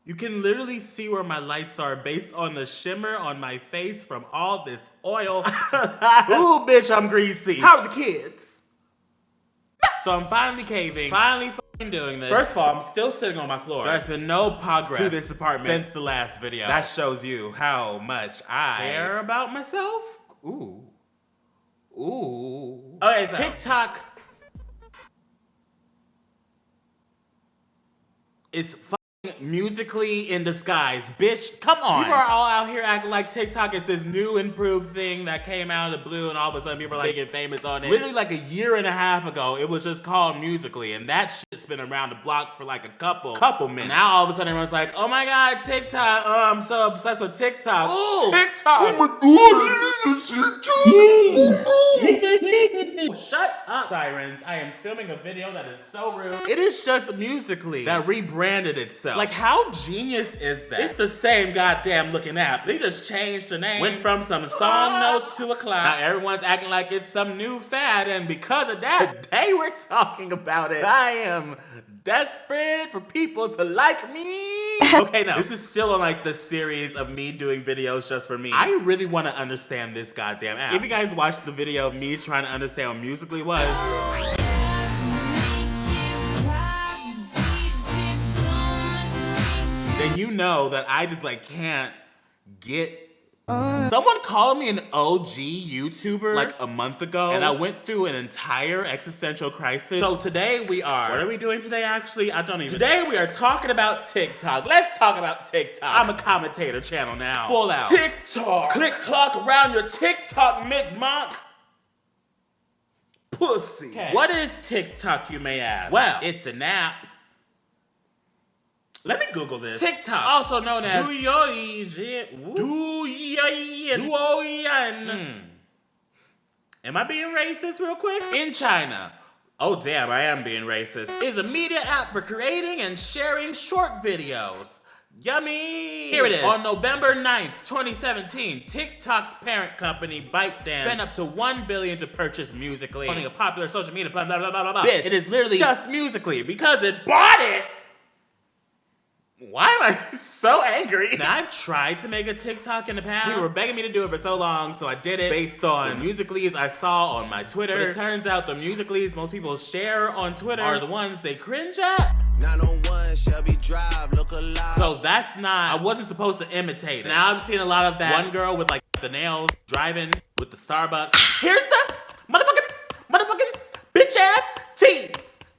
You can literally see where my lights are based on the shimmer on my face from all this oil. Ooh, bitch, I'm greasy. How are the kids? So I'm finally caving, finally fucking doing this. First of all, I'm still sitting on my floor. There's been no progress to this apartment since the last video. That shows you how much I care about myself. Ooh. Ooh. Okay, so TikTok is Musically in disguise, bitch. Come on. People are all out here acting like TikTok is this new improved thing that came out of the blue, and all of a sudden people are like getting famous on it. Literally like a year and a half ago, it was just called Musically, and that shit's been around the block for like a couple minutes. And now all of a sudden everyone's like, oh my god, TikTok. Oh, I'm so obsessed with TikTok. Ooh, TikTok. Oh my god, shut up, sirens. I am filming a video that is so rude. It is just Musically that rebranded itself. Like, how genius is that? It's the same goddamn looking app. They just changed the name. Went from some song notes to a cloud. Now everyone's acting like it's some new fad, and because of that, they were talking about it. I am desperate for people to like me. Okay, no, this is still on like the series of me doing videos just for me. I really want to understand this goddamn app. If you guys watched the video of me trying to understand what Musically was, then you know that I just like can't get. Someone called me an OG YouTuber like a month ago, and I went through an entire existential crisis. So today we are, what are we doing today actually? I don't even. Today we are talking about TikTok. Let's talk about TikTok. I'm a commentator channel now. Full out. TikTok. Click clock around your TikTok, Mick pussy. Okay. What is TikTok, you may ask? Well, it's an app. Let me Google this. TikTok, also known as Douyin. Am I being racist real quick? In China, oh damn, I am being racist, is a media app for creating and sharing short videos. Yummy! Here it is. On November 9th, 2017, TikTok's parent company, ByteDance, spent up to $1 billion to purchase Musically, owning a popular social media blah blah blah blah blah. Bitch, it is literally just Musically because it bought it. Why am I so angry? Now, I've tried to make a TikTok in the past. People were begging me to do it for so long, so I did it based on the Musicallys I saw on my Twitter. But it turns out the Musicallys most people share on Twitter are the ones they cringe at. 901 Shelby Drive, look alive. So that's not, I wasn't supposed to imitate it. Now I'm seeing a lot of that. One girl with like the nails driving with the Starbucks. Here's the motherfucking bitch ass tea.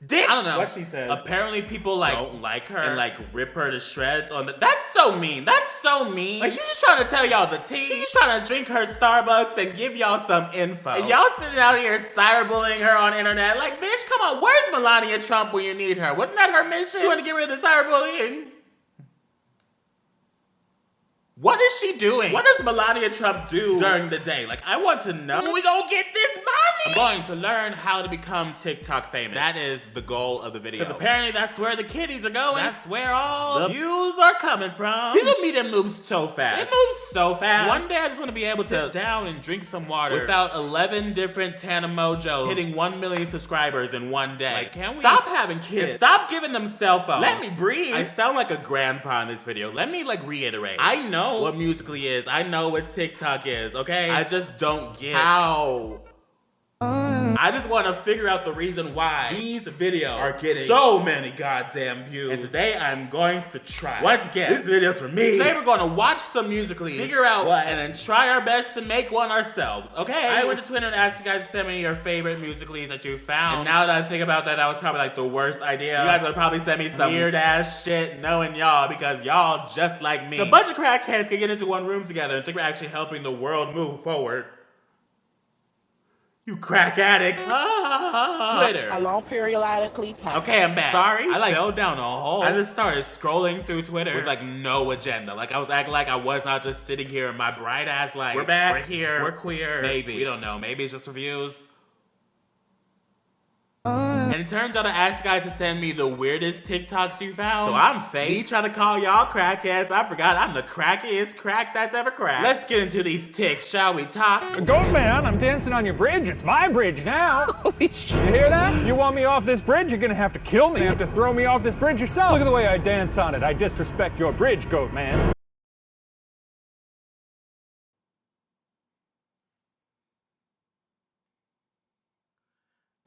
Dick. I don't know what she says. Apparently people like don't like her and like rip her to shreds on the. That's so mean. That's so mean. Like she's just trying to tell y'all the tea. She's just trying to drink her Starbucks and give y'all some info. And y'all sitting out here cyberbullying her on the internet. Like, bitch, come on. Where's Melania Trump when you need her? Wasn't that her mission? She wanted to get rid of the cyberbullying. What is she doing? What does Melania Trump do during the day? Like, I want to know. We gonna get this money. I'm going to learn how to become TikTok famous. That is the goal of the video. Because apparently that's where the kiddies are going. That's where all the views are coming from. People media moves so fast. It moves so fast. One day I just want to be able to sit down and drink some water without 11 different Tana Mojos hitting 1 million subscribers in one day. Like, can we stop having kids? And stop giving them cell phones. Let me breathe. I sound like a grandpa in this video. Let me like reiterate. I know what Musically is. I know what TikTok is, okay? I just don't get how. I just want to figure out the reason why these videos are getting so many goddamn views. And today I'm going to try. Once again, this video's for me. Today we're going to watch some Musically, figure out what, and then try our best to make one ourselves, okay? I went to Twitter and asked you guys to send me your favorite Musicallys that you found. And now that I think about that, that was probably like the worst idea. You guys would probably send me some weird ass shit knowing y'all because y'all just like me. The bunch of crackheads can get into one room together and think we're actually helping the world move forward. You crack addicts. Twitter. Along periodically time. Okay, I'm back. Sorry, I like fell down a hole. I just started scrolling through Twitter with like no agenda. Like I was acting like I was not just sitting here in my bright ass light. We're back. We're here. We're queer. Maybe. We don't know. Maybe it's just reviews. And it turns out I asked you guys to send me the weirdest TikToks you found. So I'm fake. Me trying to call y'all crackheads. I forgot I'm the crackiest crack that's ever cracked. Let's get into these ticks, shall we talk? Goat man, I'm dancing on your bridge. It's my bridge now. Holy shit. You hear that? If you want me off this bridge, you're gonna have to kill me. You have to throw me off this bridge yourself. Look at the way I dance on it. I disrespect your bridge, goat man.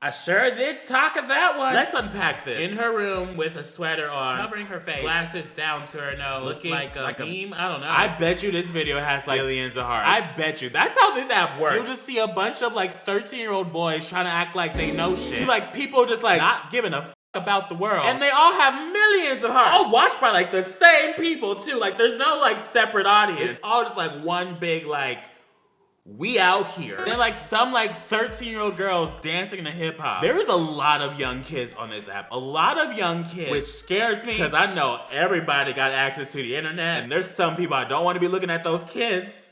I sure did talk of that one. Let's unpack this. In her room with a sweater on, covering her face, glasses down to her nose, looking like a meme. I don't know. I bet you this video has like millions of hearts. I bet you. That's how this app works. You'll just see a bunch of like 13-year-old boys trying to act like they know shit. To like people just like not giving a about the world. And they all have millions of hearts. All watched by like the same people too. Like there's no like separate audience. It's all just like one big like, we out here. Then like some like 13-year-old girls dancing to hip hop. There is a lot of young kids on this app. A lot of young kids, which scares me because I know everybody got access to the internet and there's some people I don't want to be looking at those kids,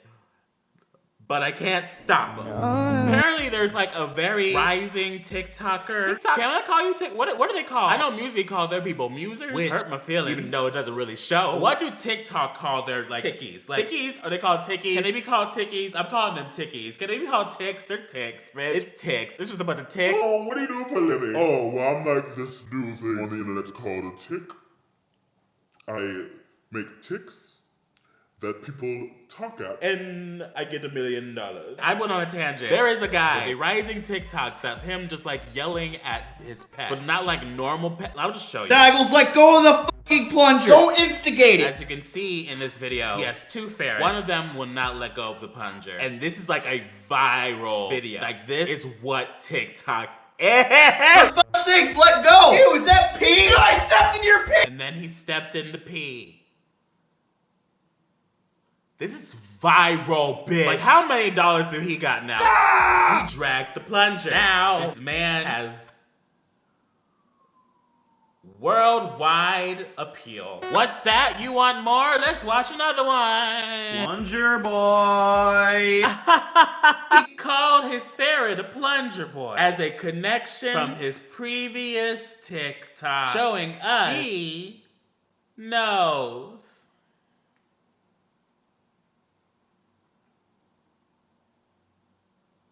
but I can't stop them. Apparently there's like a very rising TikToker. Can I call you what do they call? I know Musical.ly call their people musers, which hurt my feelings even though it doesn't really show. What do TikTok call their like tickies? Like tickies? Are they called tickies? Can they be called tickies? I'm calling them tickies. Can they be called ticks? They're ticks, man. It's ticks. It's just about the tick. Oh, what do you do for a living? Oh, well, I'm like this new thing on the internet called a tick. I make ticks that people talk at. And I get $1 million. I went on a tangent. There is a guy, a rising TikTok that him just like yelling at his pet, but not like normal pet. I'll just show you. Daggle's like, go in the fucking plunger. Don't instigate it. As you can see in this video, he has 2 ferrets. One of them will not let go of the plunger. And this is like a viral video. Like this is what TikTok is. For fuck's sakes, let go. Ew, is that pee? Ew, I stepped in your pee. And then he stepped in the pee. This is viral, bitch. Like, how many dollars do he got now? Ah! He dragged the plunger. Now, this man has worldwide appeal. What's that? You want more? Let's watch another one. Plunger boy. He called his ferret a plunger boy as a connection from his previous TikTok, showing us he knows.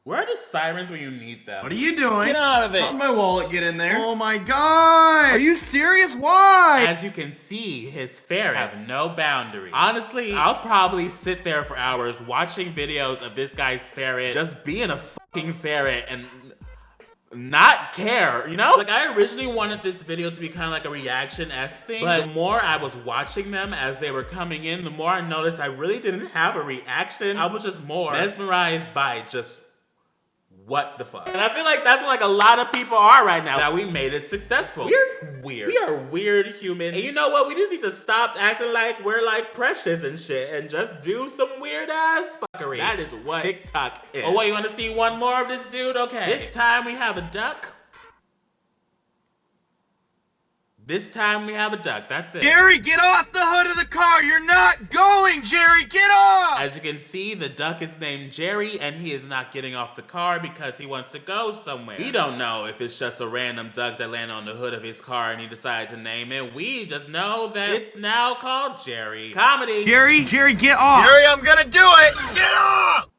Where are the sirens when you need them? What are you doing? Get out of it. How'd my wallet get in there? Oh my god. Are you serious? Why? As you can see, his ferrets have no boundaries. Honestly, I'll probably sit there for hours watching videos of this guy's ferret just being a fucking ferret and not care, you know? Like, I originally wanted this video to be kind of like a reaction-esque thing, but the more I was watching them as they were coming in, the more I noticed I really didn't have a reaction. I was just more mesmerized by just what the fuck? And I feel like that's what like a lot of people are right now, that we made it successful. We're weird. We are weird humans. And you know what? We just need to stop acting like we're like precious and shit and just do some weird ass fuckery. That is what TikTok is. Oh wait, you wanna see one more of this dude? Okay. This time we have a duck. This time we have a duck, that's it. Jerry, get off the hood of the car! You're not going, Jerry! Get off! As you can see, the duck is named Jerry, and he is not getting off the car because he wants to go somewhere. We don't know if it's just a random duck that landed on the hood of his car and he decided to name it. We just know that it's now called Jerry. Comedy. Jerry, get off! Jerry, I'm gonna do it! Get off!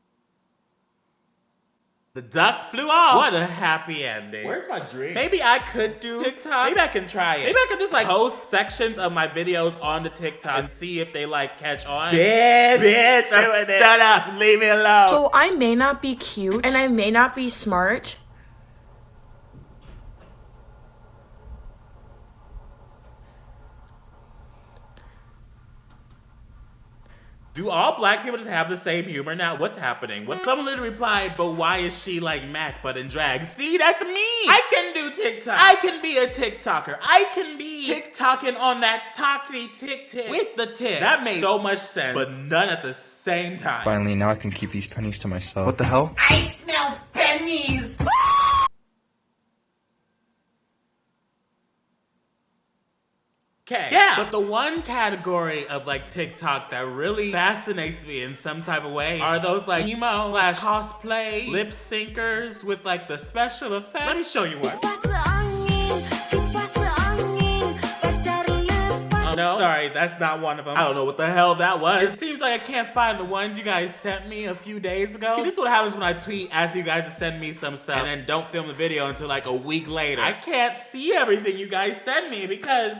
The duck flew off. What a happy ending. Where's my drink? Maybe I could do TikTok. Maybe I can try it. Maybe I could just like post sections of my videos on the TikTok and see if they like catch on. Bitch, shut up, leave me alone. So I may not be cute and I may not be smart. Do all black people just have the same humor now? What's happening? Someone literally replied, but why is she like Mac but in drag? See, that's me. I can do TikTok. I can be a TikToker. I can be TikToking on that talky tick with the tick. That made so much sense, but none at the same time. Finally, now I can keep these pennies to myself. What the hell? I smell pennies. Okay. Yeah. But the one category of like TikTok that really fascinates me in some type of way are those like emo / cosplay lip syncers with like the special effects. Let me show you one. No, sorry, that's not one of them. I don't know what the hell that was. It seems like I can't find the ones you guys sent me a few days ago. See, this is what happens when I tweet, ask you guys to send me some stuff, and then don't film the video until like a week later. I can't see everything you guys send me because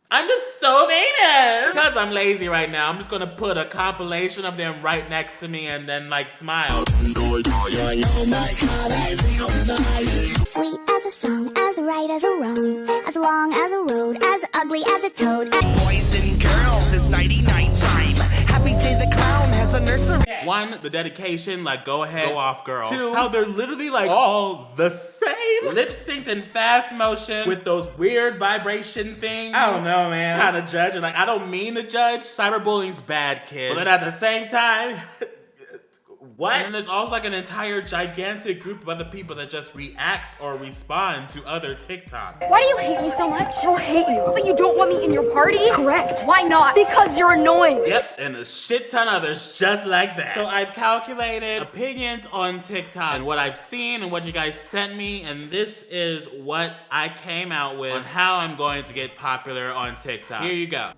I'm just so famous. Because I'm lazy right now, I'm just gonna put a compilation of them right next to me and then like smile. Sweet as a song, as right as a wrong, as long as a road, as ugly as a toad. Boys and girls, it's nighty-night time. Happy J the Clown has a nursery. One, the dedication, like go ahead, go off girl. Two, how they're literally like all the same. Lip synced in fast motion with those weird vibration things. I don't know, man. Kind of judging. Like, I don't mean to judge. Cyberbullying's bad, kids. But then at the same time, what? And there's also like an entire gigantic group of other people that just react or respond to other TikToks. Why do you hate me so much? I don't hate you. But you don't want me in your party? Correct. Why not? Because you're annoying. Yep, and a shit ton of others just like that. So I've calculated opinions on TikTok and what I've seen and what you guys sent me, and this is what I came out with on how I'm going to get popular on TikTok. Here you go.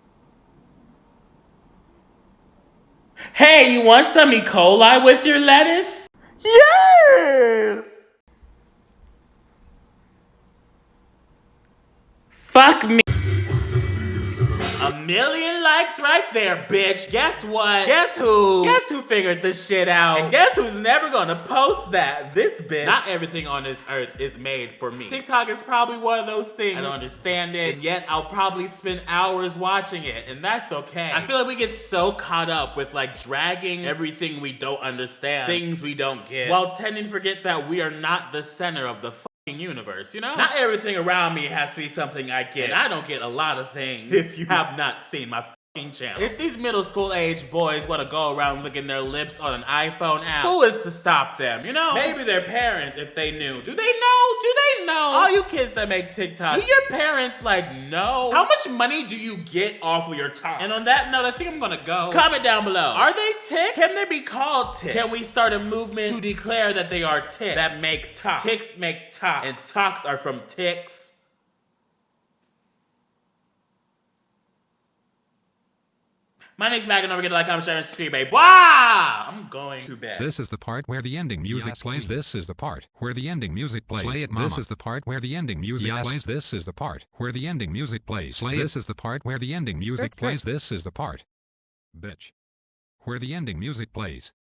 Hey, you want some E. coli with your lettuce? Yes! Fuck me. 1 million likes right there, bitch. Guess what? Guess who? Guess who figured this shit out? And guess who's never gonna post that? This bitch. Not everything on this earth is made for me. TikTok is probably one of those things. I don't understand it, and yet I'll probably spend hours watching it, and that's okay. I feel like we get so caught up with like dragging everything we don't understand, things we don't get, while tending to forget that we are not the center of the universe, you know? Not everything around me has to be something I get. And I don't get a lot of things if you have not seen my channel. If these middle school age boys want to go around licking their lips on an iPhone app, who is to stop them, you know? Maybe their parents, if they knew. Do they know? Do they know? All you kids that make TikToks, do your parents like know? How much money do you get off of your time? And on that note, I think I'm gonna go. Comment down below. Are they ticks? Can they be called ticks? Can we start a movement to declare that they are ticks that make talk? Ticks make talk, and talks are from ticks. My name's Mac, and don't forget to like, comment, share, and subscribe, babe. Wow! I'm going to bed. This is the part where the ending music plays. This is the part where the ending music plays. Play it, mama. This is the part where the ending music plays. This is the part where the ending music plays. This is the part where the ending music plays. This is the part, bitch, where the ending music plays.